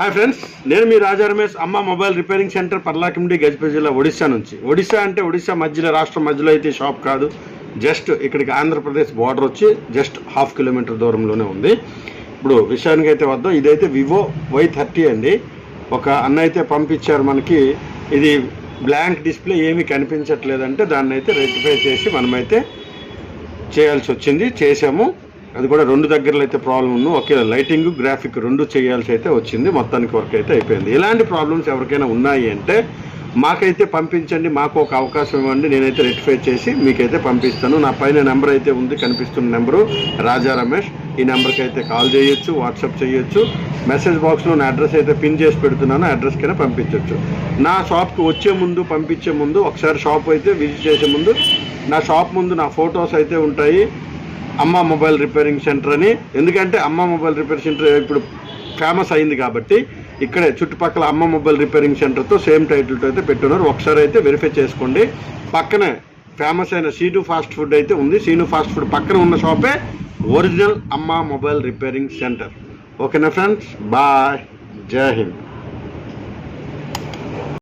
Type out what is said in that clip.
Hi friends, నేను మీ Raja Ramesh. Amma mobile repairing centre Paralakhemundi, Gajapati జిల్లా, ఒడిశా నుంచి. ఒడిశా అంటే ఒడిశా మధ్యలో, రాష్ట్రం మధ్యలో అయితే షాప్ కాదు. జస్ట్ ఇక్కడికి ఆంధ్రప్రదేశ్ బార్డర్ వచ్చి జస్ట్ 1/2 కిలోమీటర్ దూరంలోనే ఉంది. ఇప్పుడు విషయానికి అయితే వద్దాం. ఇదైతే వివో Y30 అండి. ఒక అన్న అయితే పంపించారు మనకి. ఇది బ్లాంక్ డిస్ప్లే ఏమీ కనిపించట్లేదంటే దాన్ని అయితే రెక్టిఫై చేసి మనమైతే చేయాల్సి వచ్చింది. చేసాము. అది కూడా 2 దగ్గరలో అయితే ప్రాబ్లం ఉంది. ఒకే లైటింగ్, గ్రాఫిక్ 2 చేయాల్సి అయితే వచ్చింది. మొత్తానికి వర్క్ అయితే అయిపోయింది. ఇలాంటి ప్రాబ్లమ్స్ ఎవరికైనా ఉన్నాయి అంటే మాకైతే పంపించండి, మాకు ఒక అవకాశం ఇవ్వండి. నేనైతే రెక్టిఫై చేసి మీకైతే పంపిస్తాను. నా పైన నెంబర్ అయితే ఉంది, కనిపిస్తున్న నెంబరు రాజా రమేష్. ఈ నెంబర్కి అయితే కాల్ చేయొచ్చు, వాట్సాప్ చేయొచ్చు. మెసేజ్ బాక్స్లో నా అడ్రస్ అయితే పిన్ చేసి పెడుతున్నాను, అడ్రస్కైనా పంపించవచ్చు. నా షాప్కి వచ్చే ముందు, పంపించే ముందు, ఒకసారి షాప్ అయితే విజిట్ చేసే ముందు నా షాప్ ముందు నా ఫొటోస్ అయితే ఉంటాయి. అమ్మ మొబైల్ రిపేరింగ్ సెంటర్ అని. ఎందుకంటే అమ్మ మొబైల్ రిపేర్ సెంటర్ ఇప్పుడు ఫేమస్ అయింది కాబట్టి ఇక్కడే చుట్టుపక్కల అమ్మ మొబైల్ రిపేరింగ్ సెంటర్తో సేమ్ టైటిల్తో అయితే పెట్టున్నారు. ఒకసారి అయితే వెరిఫై చేసుకోండి. పక్కనే ఫేమస్ అయిన సీను ఫాస్ట్ ఫుడ్ అయితే ఉంది. సీను ఫాస్ట్ ఫుడ్ పక్కన ఉన్న షాపే ఒరిజినల్ అమ్మ మొబైల్ రిపేరింగ్ సెంటర్. ఓకేనా ఫ్రెండ్స్, బాయ్, జై హింద్.